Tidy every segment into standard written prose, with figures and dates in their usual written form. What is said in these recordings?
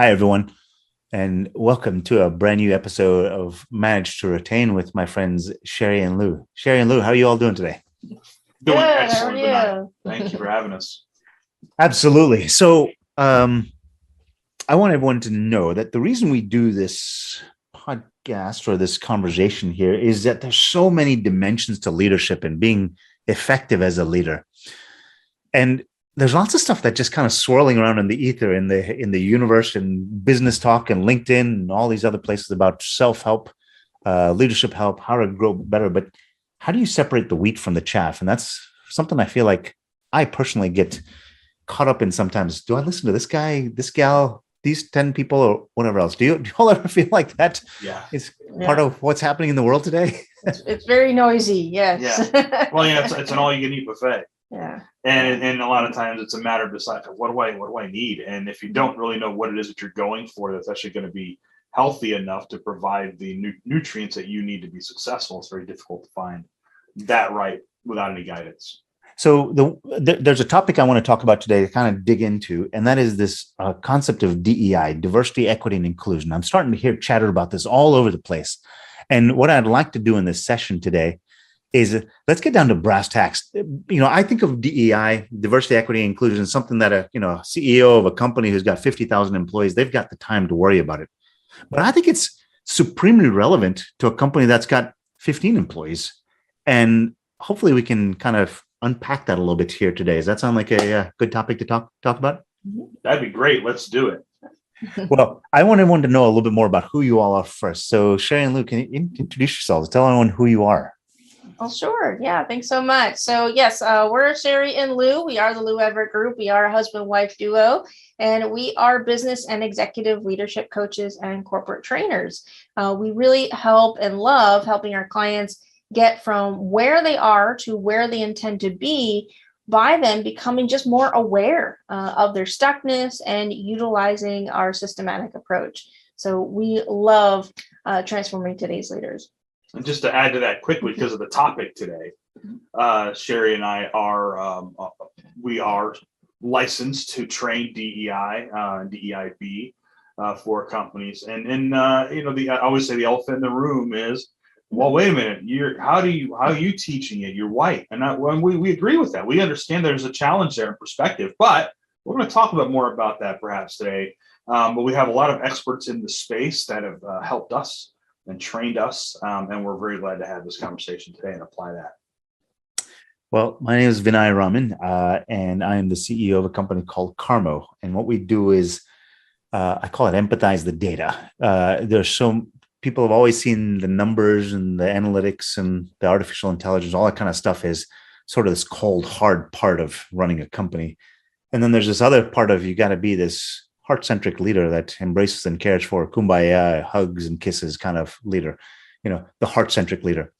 Hi, everyone, and welcome to a brand new episode of Manage to Retain with my friends Sherri and Lou. Sherri and Lou, how are you all doing today? Doing Good, excellent how tonight. are you? Thank you for having us. Absolutely. I want everyone to know that the reason we do this podcast or this conversation here is that there's so many dimensions to leadership and being effective as a leader. And there's lots of stuff that just kind of swirling around in the ether in the universe and business talk and LinkedIn and all these other places about self-help, leadership help, how to grow better. But how do you separate the wheat from the chaff? And that's something I feel like I personally get caught up in sometimes. Do I listen to this guy, this gal, these 10 people or whatever else? Do you all ever feel like that Yeah. is part of what's happening in the world today? It's very noisy, yes. Yeah. Well, it's an all-you-can-eat buffet, Yeah. and a lot of times it's a matter of deciding what do I need, and if you don't really know what it is that you're going for, that's actually going to be healthy enough to provide the nutrients that you need to be successful. It's very difficult to find that right without any guidance. So there's a topic I want to talk about today to kind of dig into, and that is this concept of DEI, diversity, equity, and inclusion. I'm starting to hear chatter about this all over the place. And what I'd like to do in this session today is let's get down to brass tacks. I think of DEI, diversity, equity, and inclusion, something that a CEO of a company who's got 50,000 employees, they've got the time to worry about it. But I think it's supremely relevant to a company that's got 15 employees. And hopefully we can kind of unpack that a little bit here today. Does that sound like a good topic to talk about? That'd be great. Let's do it. Well, I want everyone to know a little bit more about who you all are first. So Sherri and Lou, can you introduce yourselves? Tell everyone who you are. Oh, sure. Yeah, thanks so much. So yes, we're Sherri and Lou. We are the Lou Everett Group. We are a husband-wife duo, and we are business and executive leadership coaches and corporate trainers. We really help and love helping our clients get from where they are to where they intend to be by them becoming just more aware of their stuckness and utilizing our systematic approach. So we love transforming today's leaders. And just to add to that quickly, because of the topic today, Sherri and I are licensed to train DEI and DEIB for companies. I always say the elephant in the room is, well, wait a minute. How are you teaching it? You're white, and we agree with that. We understand there's a challenge there in perspective, but we're going to talk more about that perhaps today. But we have a lot of experts in the space that have helped us and trained us, and we're very glad to have this conversation today and apply that. Well, my name is Vinay Raman, and I am the CEO of a company called Carmo. And what we do is, I call it empathize the data. People have always seen the numbers and the analytics and the artificial intelligence, all that kind of stuff is sort of this cold, hard part of running a company. And then there's this other part of you got to be this heart-centric leader that embraces and cares for kumbaya, hugs and kisses kind of leader, the heart-centric leader.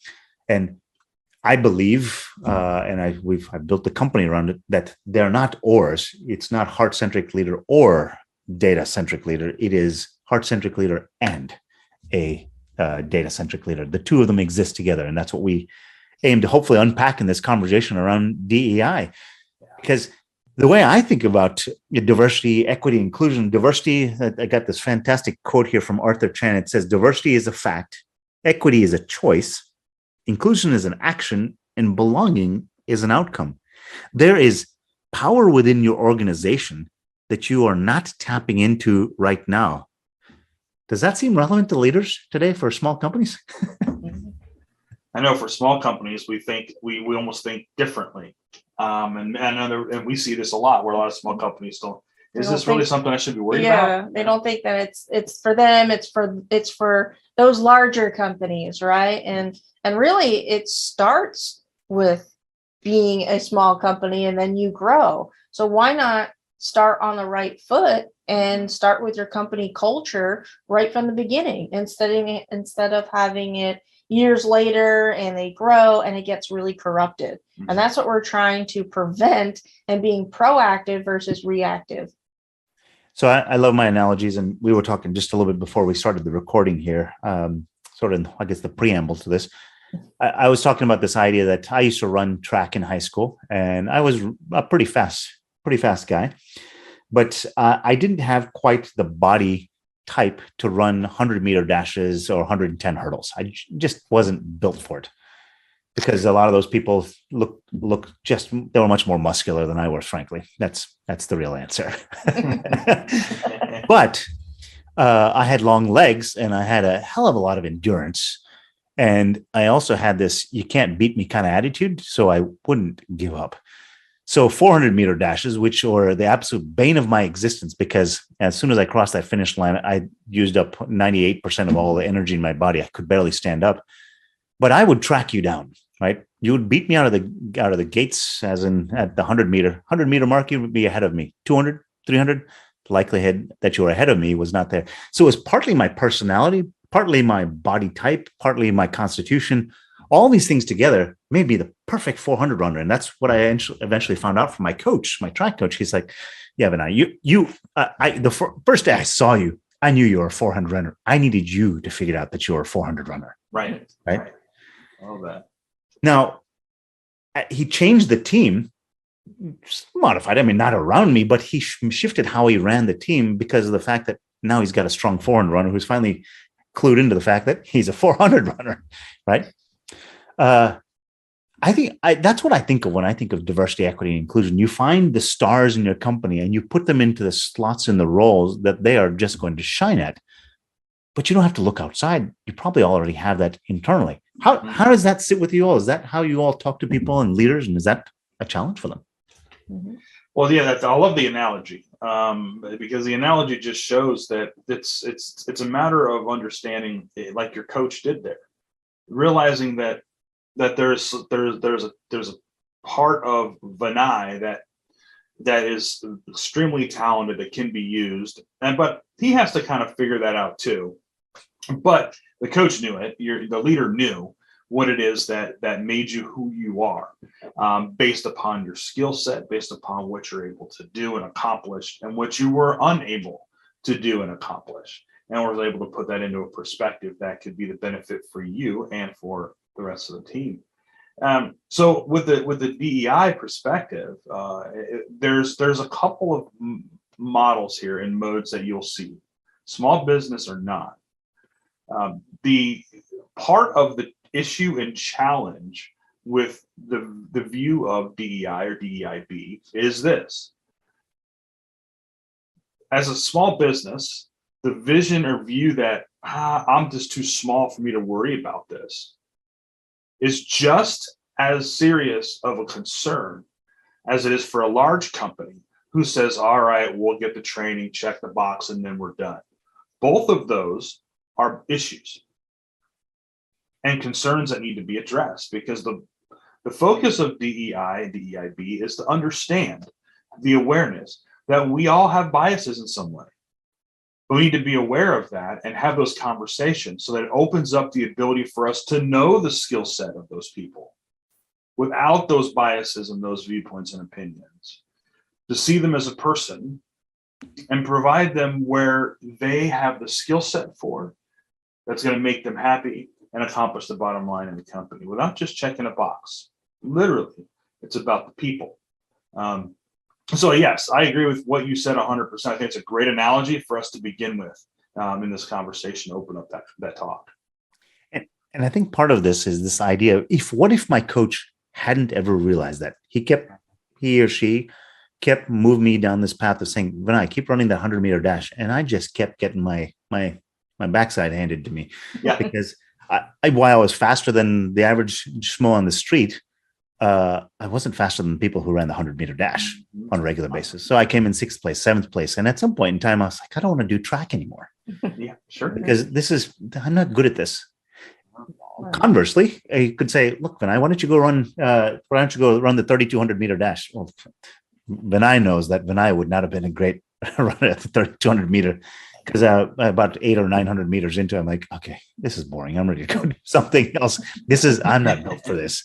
And I believe, I've built the company around it, that they're not ors. It's not heart-centric leader or data-centric leader. It is heart-centric leader and a data-centric leader. The two of them exist together, and that's what we aim to hopefully unpack in this conversation around DEI. Because the way I think about diversity, equity, inclusion, diversity, I got this fantastic quote here from Arthur Chan. It says, diversity is a fact, equity is a choice, inclusion is an action, and belonging is an outcome. There is power within your organization that you are not tapping into right now. Does that seem relevant to leaders today for small companies? I know for small companies, we almost think differently. And we see this a lot where a lot of small companies don't. Is this really something I should be worried about? Yeah, they don't think that it's for them. It's for those larger companies, right? And really, it starts with being a small company, and then you grow. So why not start on the right foot and start with your company culture right from the beginning instead of having it years later and they grow and it gets really corrupted. And that's what we're trying to prevent, and being proactive versus reactive. So I love my analogies, and we were talking just a little bit before we started the recording here, sort of, I guess, the preamble to this. I was talking about this idea that I used to run track in high school, and I was a pretty fast guy. but I didn't have quite the body type to run 100-meter dashes or 110 hurdles. I just wasn't built for it, because a lot of those people they were much more muscular than I was, frankly. That's the real answer. But I had long legs and I had a hell of a lot of endurance. And I also had this "you can't beat me" kind of attitude, so I wouldn't give up. So 400-meter dashes, which were the absolute bane of my existence, because as soon as I crossed that finish line, I used up 98% of all the energy in my body. I could barely stand up, but I would track you down, right? You would beat me out of the gates, as in at the 100-meter mark, you would be ahead of me. 200, 300, the likelihood that you were ahead of me was not there. So it was partly my personality, partly my body type, partly my constitution. All these things together made me the perfect 400 runner. And that's what I eventually found out from my coach, my track coach. He's like, "Yeah, but first day I saw you, I knew you were a 400 runner. I needed you to figure out that you were a 400 runner." Right. Right. All that. Now, he changed the team, modified, I mean, not around me, but he shifted how he ran the team because of the fact that now he's got a strong 400 runner who's finally clued into the fact that he's a 400 runner, right? I think that's what I think of when I think of diversity, equity, and inclusion. You find the stars in your company and you put them into the slots in the roles that they are just going to shine at. But you don't have to look outside. You probably already have that internally. How does that sit with you all? Is that how you all talk to people and leaders? And is that a challenge for them? Mhm. Well, yeah, I love the analogy, because the analogy just shows that it's a matter of understanding, like your coach did there, realizing that there's a part of Vinay that is extremely talented, that can be used, but he has to kind of figure that out too. But the coach knew it. The leader knew what it is that made you who you are, based upon your skill set, based upon what you're able to do and accomplish, and what you were unable to do and accomplish, and was able to put that into a perspective that could be the benefit for you and for the rest of the team. So with the DEI perspective, there's a couple of models here and modes that you'll see, small business or not. The part of the issue and challenge with the view of DEI or DEIB is this: as a small business, the vision or view that I'm just too small for me to worry about this is just as serious of a concern as it is for a large company who says, "All right, we'll get the training, check the box, and then we're done." Both of those are issues and concerns that need to be addressed, because the focus of DEI and DEIB is to understand the awareness that we all have biases in some way. We need to be aware of that and have those conversations so that it opens up the ability for us to know the skill set of those people without those biases and those viewpoints and opinions, to see them as a person and provide them where they have the skill set for that's going to make them happy and accomplish the bottom line in the company without just checking a box. Literally, it's about the people. So yes, I agree with what you said 100%. I think it's a great analogy for us to begin with in this conversation, open up that talk. And I think part of this is this idea of what if my coach hadn't ever realized that? He or she kept moving me down this path of saying, "Vinay, keep running that 100-meter dash." And I just kept getting my backside handed to me. Yeah. Because while I was faster than the average schmo on the street, I wasn't faster than people who ran the 100-meter dash on a regular basis. So I came in 6th place, 7th place. And at some point in time, I was like, I don't want to do track anymore. Yeah, sure. Because I'm not good at this. Conversely, you could say, "Look, Vinay, why don't you go run the 3,200-meter dash?" Well, Vinay knows that Vinay would not have been a great runner at the 3,200-meter, because about 800 or 900 meters into it, I'm like, okay, this is boring. I'm ready to go do something else. I'm not built for this.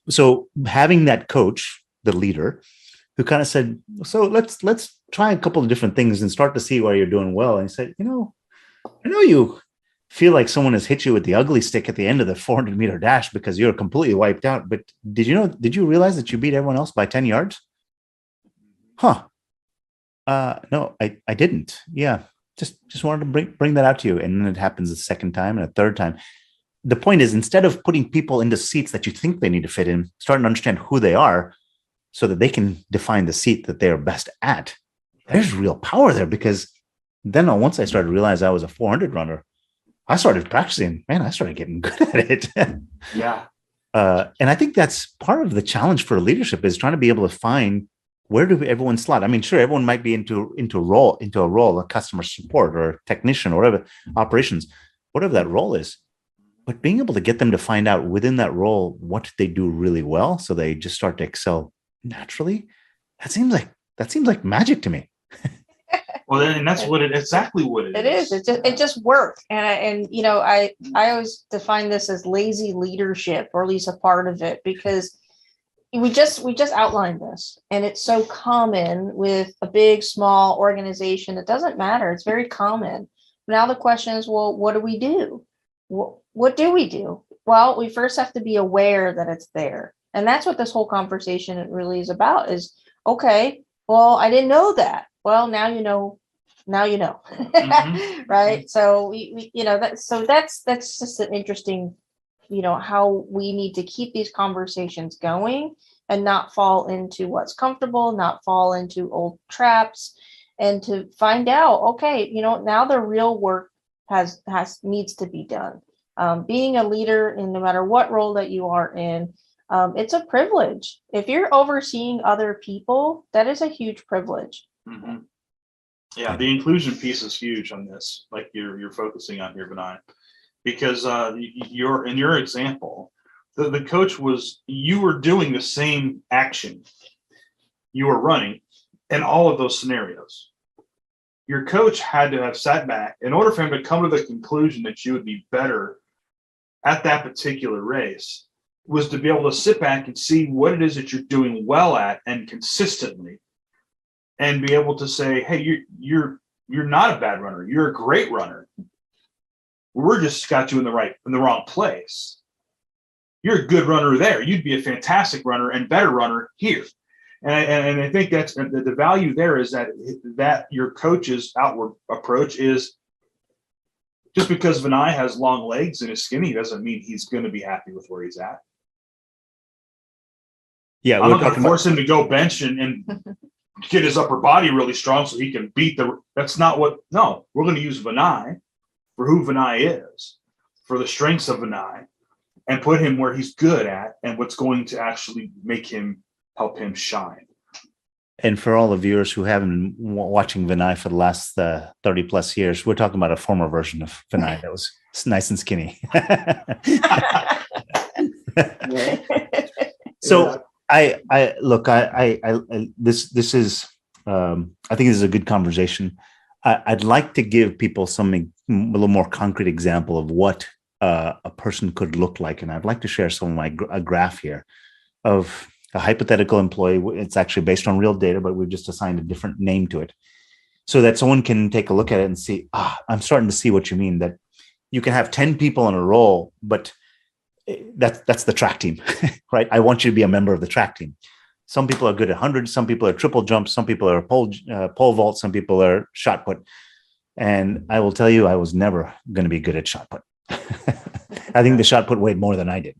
So having that coach, the leader, who kind of said, "So let's try a couple of different things and start to see where you're doing well." And he said, I know you feel like someone has hit you with the ugly stick at the end of the 400-meter dash because you're completely wiped out. But did you realize that you beat everyone else by 10 yards? Huh. No, I didn't. Yeah, just wanted to bring that out to you, and then it happens a second time and a third time. The point is, instead of putting people into seats that you think they need to fit in, starting to understand who they are, so that they can define the seat that they are best at. There's real power there, because then once I started to realize I was a 400 runner, I started practicing. Man, I started getting good at it. Yeah. And I think that's part of the challenge for leadership, is trying to be able to find, where do everyone slot? I mean, sure, everyone might be into a role, a customer support or technician or whatever, operations, whatever that role is. But being able to get them to find out within that role what they do really well, so they just start to excel naturally. That seems like magic to me. Well, and that's exactly what it is. It just worked. And I always define this as lazy leadership, or at least a part of it, because we just outlined this, and it's so common with a big, small organization. It doesn't matter. It's very common. Now the question is, well, what do we do? What do we do? Well, we first have to be aware that it's there. And that's what this whole conversation really is about, is, okay, well, I didn't know that. Well, now you know, Mm-hmm. right? So that's just an interesting, how we need to keep these conversations going and not fall into what's comfortable, not fall into old traps, and to find out, okay, now the real work needs to be done. Being a leader, in no matter what role that you are in, it's a privilege. If you're overseeing other people, that is a huge privilege. Mm-hmm. Yeah, the inclusion piece is huge on this, like you're focusing on here, Vinay, because you're in your example, the coach you were doing the same action. You were running in all of those scenarios. Your coach had to have sat back in order for him to come to the conclusion that you would be better at that particular race, was to be able to sit back and see what it is that you're doing well at and consistently, and be able to say, hey, you're not a bad runner. You're a great runner. We're just got you in the wrong place. You're a good runner there. You'd be a fantastic runner and better runner here. And I think that's the value there, is that your coach's outward approach is, just because Vinay has long legs and is skinny doesn't mean he's going to be happy with where he's at. Yeah, I'm not going to force him to go bench and get his upper body really strong so he can beat that's not what. No, we're going to use Vinay for who Vinay is, for the strengths of Vinay, and put him where he's good at and what's going to actually help him shine. And for all the viewers who haven't been watching Vinay for the last 30 plus years, we're talking about a former version of Vinay that was nice and skinny. So I look, this is, I think this is a good conversation. I'd like to give people something, a little more concrete example of what a person could look like. And I'd like to share a graph here of a hypothetical employee. It's actually based on real data, but we've just assigned a different name to it, so that someone can take a look at it and see, I'm starting to see what you mean, that you can have 10 people in a role, but that's the track team, right? I want you to be a member of the track team. Some people are good at 100, some people are triple jump, some people are pole vault, some people are shot put. And I will tell you, I was never going to be good at shot put. I think the shot put weighed more than I did.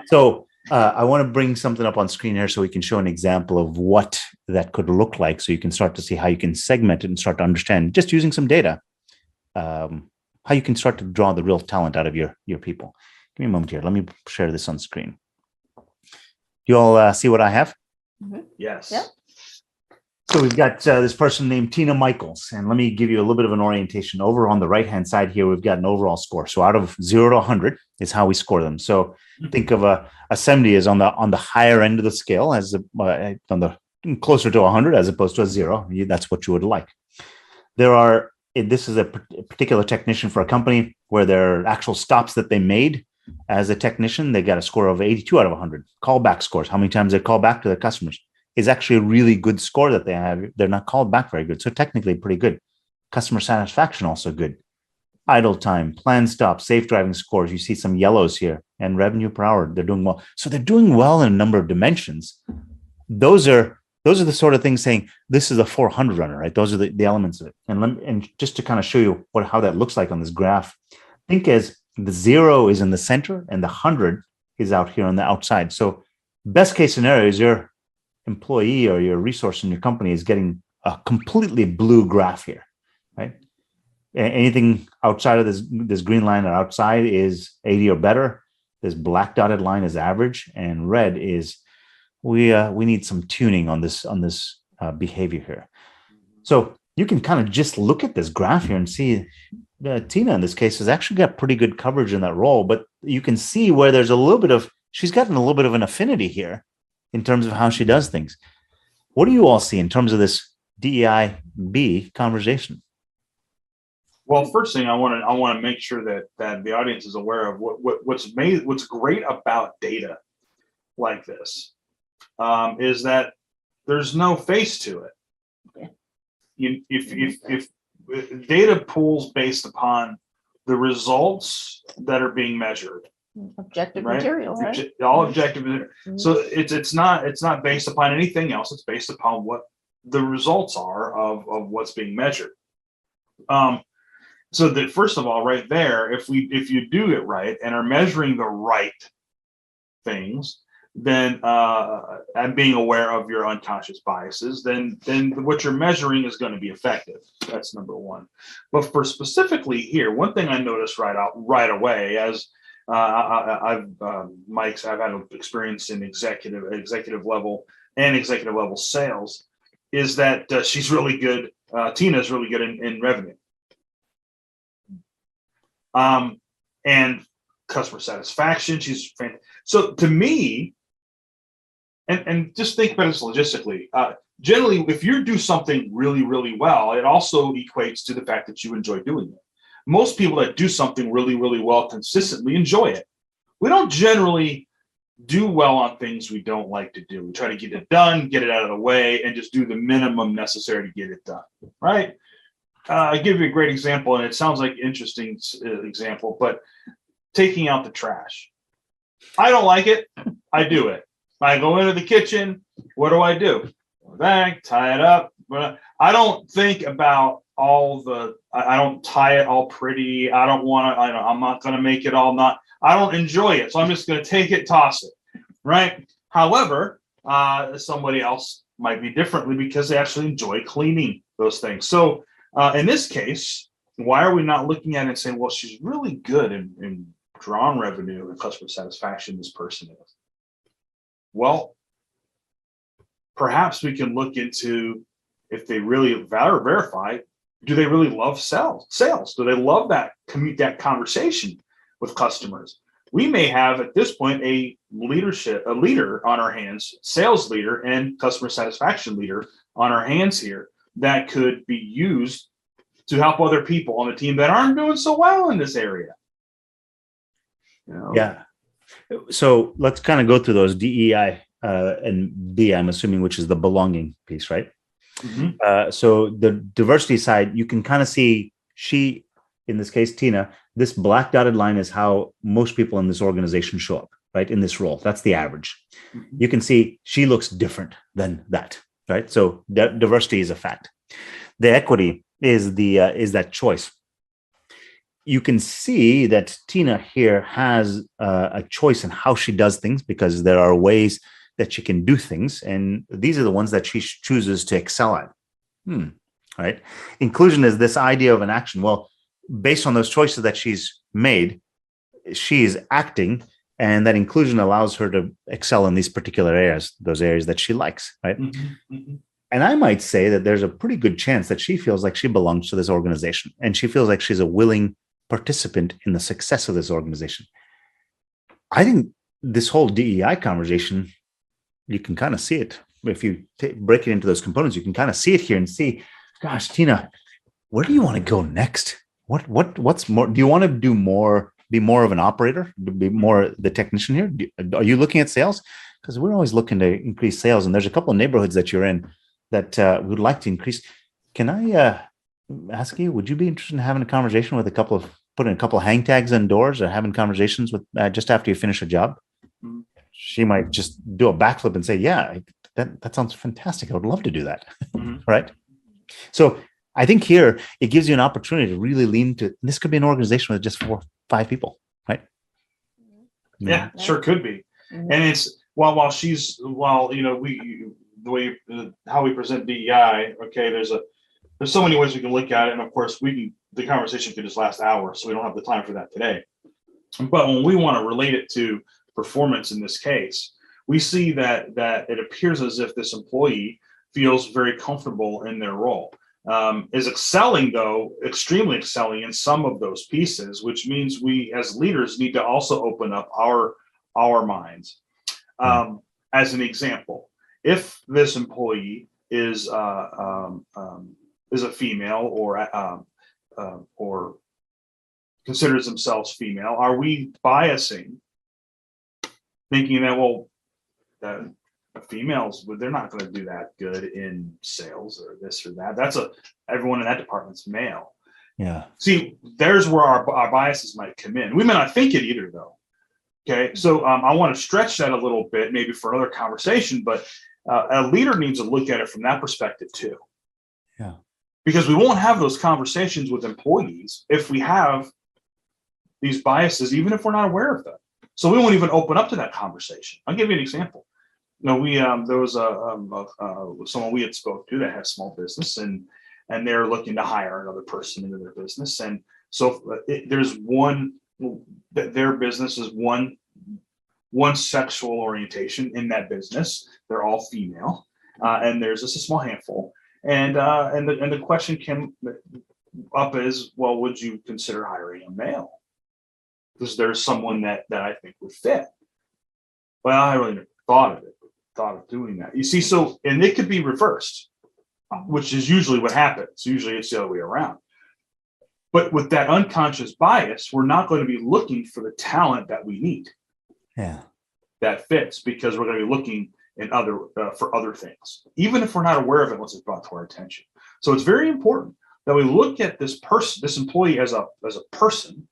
So I want to bring something up on screen here so we can show an example of what that could look like, so you can start to see how you can segment it and start to understand, just using some data, how you can start to draw the real talent out of your people. Give me a moment here. Let me share this on screen. Do you all see what I have? Mm-hmm. Yes. Yep. So we've got this person named Tina Michaels, and let me give you a little bit of an orientation. Over on the right-hand side here, we've got an overall score. So out of 0 to 100 is how we score them. So think of a 70 is on the higher end of the scale, as on the closer to 100 as opposed to a 0. That's what you would like. This is a particular technician for a company where their actual stops that they made as a technician, they got a score of 82 out of 100. Callback scores, how many times they call back to their customers, is actually a really good score that they have. They're not called back very good. So technically pretty good. Customer satisfaction also good. Idle time, planned stop, safe driving scores. You see some yellows here, and revenue per hour. They're doing well. So they're doing well in a number of dimensions. Those are those are the sort of things saying this is a 400 runner, right? Those are the elements of it. And just to kind of show you how that looks like on this graph, think as the 0 is in the center and the 100 is out here on the outside. So best case scenario is your employee or your resource in your company is getting a completely blue graph here, right? Anything outside of this green line or outside is 80 or better. This black dotted line is average, and red is we need some tuning on this behavior here. So you can kind of just look at this graph here and see Tina in this case has actually got pretty good coverage in that role, but you can see where there's she's gotten a little bit of an affinity here in terms of how she does things. What do you all see in terms of this DEI-B conversation? Well, first thing I want to make sure that the audience is aware of what's great about data like this is that there's no face to it. If data pools based upon the results that are being measured, objective right? material, right? All objective. Mm-hmm. So it's not based upon anything else. It's based upon what the results are of what's being measured. So that first of all, right there, if you do it right and are measuring the right things, then and being aware of your unconscious biases, then what you're measuring is going to be effective. That's number one. But for specifically here, one thing I noticed right away, as I've had experience in executive level and executive level sales, is that she's really good. Tina is really good in revenue. And customer satisfaction. She's fantastic. So to me, and just think about this logistically. Generally, if you do something really, really well, it also equates to the fact that you enjoy doing it. Most people that do something really, really well consistently enjoy it. We don't generally do well on things we don't like to do. We try to get it done, get it out of the way, and just do the minimum necessary to get it done, right? I'll give you a great example, and it sounds like an interesting example, but taking out the trash. I don't like it. I do it. I go into the kitchen. What do? Bag, tie it up. But I don't think about I don't tie it all pretty. I don't want to, I'm not going to make it all I don't enjoy it. So I'm just going to take it, toss it. Right. However, somebody else might be differently because they actually enjoy cleaning those things. So in this case, why are we not looking at it and saying, well, she's really good in drawing revenue and customer satisfaction, this person is? Well, perhaps we can look into if they really verify, do they really love sales? Do they love that conversation with customers? We may have at this point a leader on our hands, sales leader and customer satisfaction leader on our hands here that could be used to help other people on the team that aren't doing so well in this area. Yeah. So let's kind of go through those DEI and B, I'm assuming, which is the belonging piece, right? Mm-hmm. So the diversity side, you can kind of see she, in this case, Tina, this black dotted line is how most people in this organization show up, right? In this role, that's the average. Mm-hmm. You can see she looks different than that, right? So diversity is a fact. The equity is that choice. You can see that Tina here has a choice in how she does things because there are ways that she can do things, and these are the ones that she chooses to excel at. Right? Inclusion is this idea of an action. Well, based on those choices that she's made, she is acting, and that inclusion allows her to excel in these particular areas, those areas that she likes, right? Mm-hmm. Mm-hmm. And I might say that there's a pretty good chance that she feels like she belongs to this organization, and she feels like she's a willing participant in the success of this organization. I think this whole DEI conversation, you can kind of see it. If you break it into those components, you can kind of see it here and see, gosh, Tina, where do you want to go next? What's more? Do you want to do more, be more of an operator, be more the technician here? Are you looking at sales? Because we're always looking to increase sales, and there's a couple of neighborhoods that you're in that we'd like to increase. Can I ask you, would you be interested in having a conversation with putting a couple of hang tags on doors, or having conversations with just after you finish a job? She might just do a backflip and say, yeah, that sounds fantastic. I would love to do that. Mhm. Right. So I think here it gives you an opportunity to really lean to this could be an organization with just 4-5 people, right? Yeah, sure could be. Mhm. And it's while we the way how we present DEI, okay, there's so many ways we can look at it, and of course the conversation could just last hours, so we don't have the time for that today. But when we want to relate it to performance in this case, we see that it appears as if this employee feels very comfortable in their role. Is excelling, though, extremely excelling in some of those pieces, which means we as leaders need to also open up our minds. As an example, if this employee is a female or considers themselves female, are we biasing, thinking that that females, they're not going to do that good in sales or this or that? Everyone in that department's male. Yeah. See, there's where our biases might come in. We may not think it either, though. Okay, so I want to stretch that a little bit, maybe for another conversation, but a leader needs to look at it from that perspective too. Yeah. Because we won't have those conversations with employees if we have these biases, even if we're not aware of them. So we won't even open up to that conversation. I'll give you an example. There was someone we had spoke to that had a small business, and they're looking to hire another person into their business, and so their business is one sexual orientation in that business. They're all female, and there's just a small handful. And the question came up is, well, would you consider hiring a male? Because there's someone that I think would fit. Well, I really never thought of doing that. You see, and it could be reversed, which is usually what happens. Usually it's the other way around. But with that unconscious bias, we're not going to be looking for the talent that we need. Yeah. That fits, because we're going to be looking for other things, even if we're not aware of it once it's brought to our attention. So it's very important that we look at this employee as a person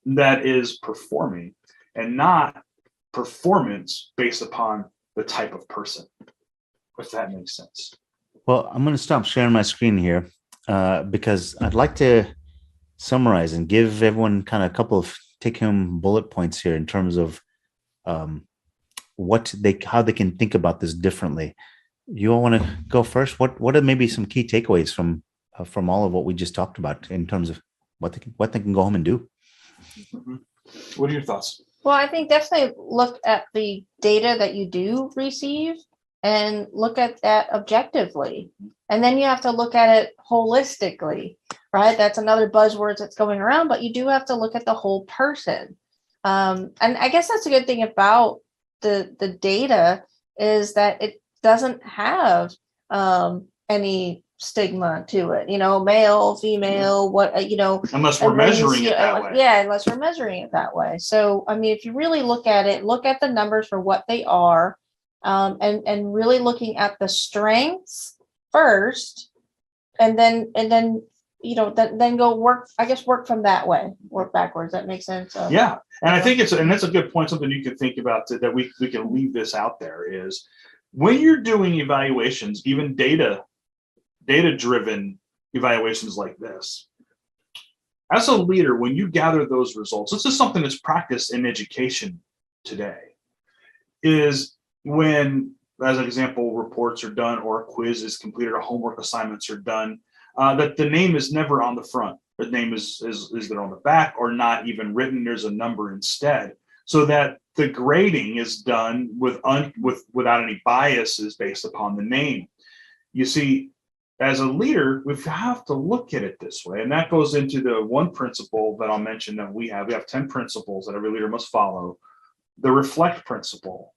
that is performing, and not performance based upon the type of person, if that makes sense. Well, I'm going to stop sharing my screen here because I'd like to summarize and give everyone kind of a couple of take-home bullet points here in terms of how they can think about this differently. You all want to go first? What are maybe some key takeaways from all of what we just talked about in terms of what they can go home and do? Mm-hmm. What are your thoughts? Well, I think definitely look at the data that you do receive and look at that objectively. And then you have to look at it holistically, right? That's another buzzword that's going around, but you do have to look at the whole person. And I guess that's a good thing about the data is that it doesn't have any stigma to it, male, female, unless we're measuring it that way. Yeah, unless we're measuring it that way. So, I mean, if you really look at it, look at the numbers for what they are, and really looking at the strengths first, and then then go work from that way, work backwards. That makes sense. Yeah. And I think that's a good point. Something you can think about that we can leave this out there is when you're doing evaluations, even data-driven evaluations like this, as a leader, when you gather those results, this is something that's practiced in education today, is when, as an example, reports are done or a quiz is completed or homework assignments are done, that the name is never on the front. The name is either on the back or not even written. There's a number instead, so that the grading is done without any biases based upon the name. You see, as a leader, we have to look at it this way. And that goes into the one principle that I'll mention that we have 10 principles that every leader must follow. The reflect principle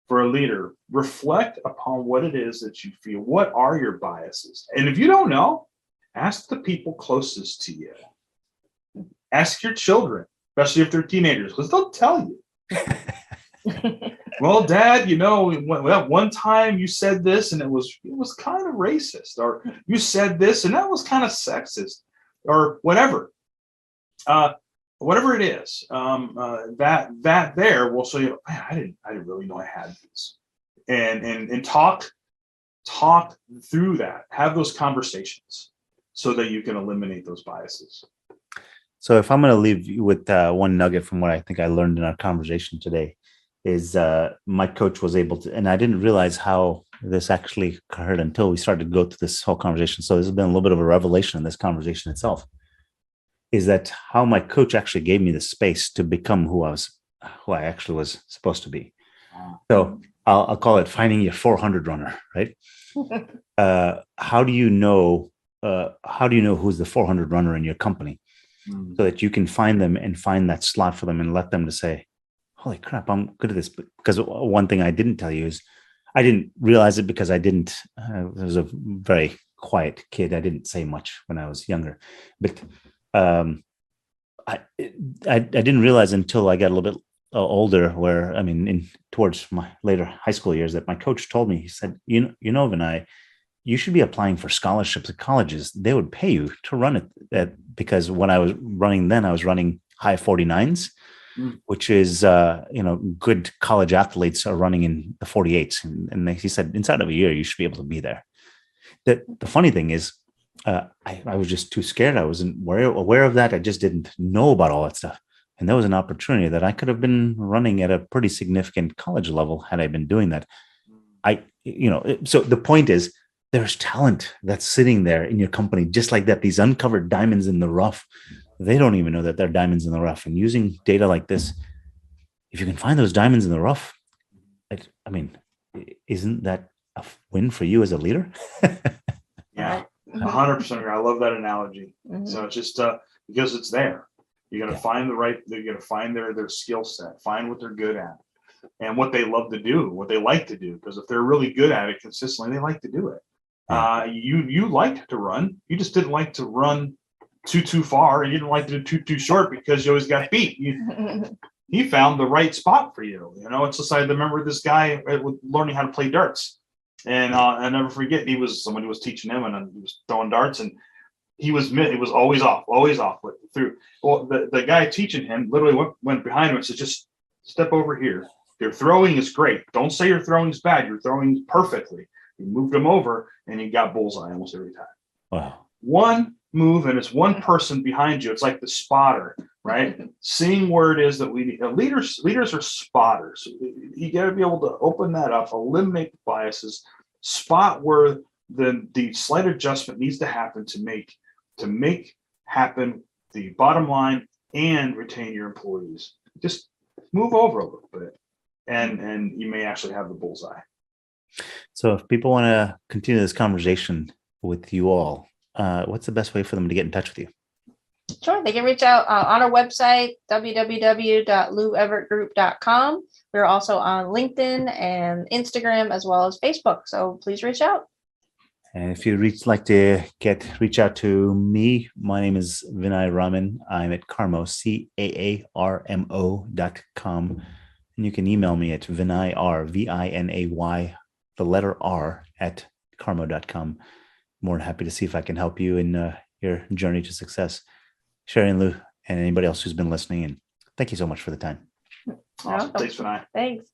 for a leader: reflect upon what it is that you feel. What are your biases? And if you don't know, ask the people closest to you. Ask your children, especially if they're teenagers, because they'll tell you. Well, Dad, one time you said this and it was kind of racist, or you said this and that was kind of sexist, or whatever. Whatever it is, that there will show you, man, I didn't really know I had these. and talk through that, have those conversations so that you can eliminate those biases. So if I'm going to leave you with one nugget from what I think I learned in our conversation today, is my coach was able to, and I didn't realize how this actually occurred until we started to go through this whole conversation. So this has been a little bit of a revelation in this conversation itself, is that how my coach actually gave me the space to become who I actually was supposed to be. So I'll call it finding your 400 runner, right? How do you know who's the 400 runner in your company, so that you can find them and find that slot for them and let them to say, holy crap, I'm good at this. Because one thing I didn't tell you is I didn't realize it because I was a very quiet kid. I didn't say much when I was younger, but I didn't realize until I got a little bit older, where towards my later high school years, that my coach told me, he said, you know, Vinay, you should be applying for scholarships at colleges. They would pay you to run it, because when I was running then, I was running high 49s, which is, good college athletes are running in the 48s. And he said, inside of a year, you should be able to be there. The funny thing is, I was just too scared. I wasn't aware of that. I just didn't know about all that stuff. And there was an opportunity that I could have been running at a pretty significant college level had I been doing that. So the point is, there's talent that's sitting there in your company, just like that. These uncovered diamonds in the rough, they don't even know that they're diamonds in the rough. And using data like this, if you can find those diamonds in the rough, isn't that a win for you as a leader? Yeah, 100%. I love that analogy. Mm-hmm. So it's just because it's there. You're going to find you're going to find their skill set, find what they're good at and what they love to do, what they like to do. Because if they're really good at it consistently, they like to do it. You liked to run. You just didn't like to run too far, and you didn't like to do too short because you always got beat. He found the right spot for you. It's just I remember this guy learning how to play darts, and I never forget. Somebody was teaching him, and he was throwing darts, and he was always off. But the guy teaching him literally went behind him and said, "Just step over here. Your throwing is great. Don't say your throwing is bad. You're throwing perfectly." He moved him over, and he got bullseye almost every time. Wow! One move, and it's one person behind you. It's like the spotter, right? Seeing where it is that we need. Leaders are spotters. You got to be able to open that up, eliminate the biases, spot where the slight adjustment needs to happen to make happen the bottom line and retain your employees. Just move over a little bit, and you may actually have the bullseye. So if people want to continue this conversation with you all, what's the best way for them to get in touch with you? Sure. They can reach out on our website, www.loueverettgroup.com. We're also on LinkedIn and Instagram as well as Facebook. So please reach out. And if you like to reach out to me, my name is Vinay Raman. I'm at Carmo, CAARMO.com. And you can email me at Vinay, VINAY, the letter R, at Carmo.com. More than happy to see if I can help you in your journey to success. Sherri and Lou, and anybody else who's been listening. And thank you so much for the time. Awesome. Thanks, Vinay. Thanks.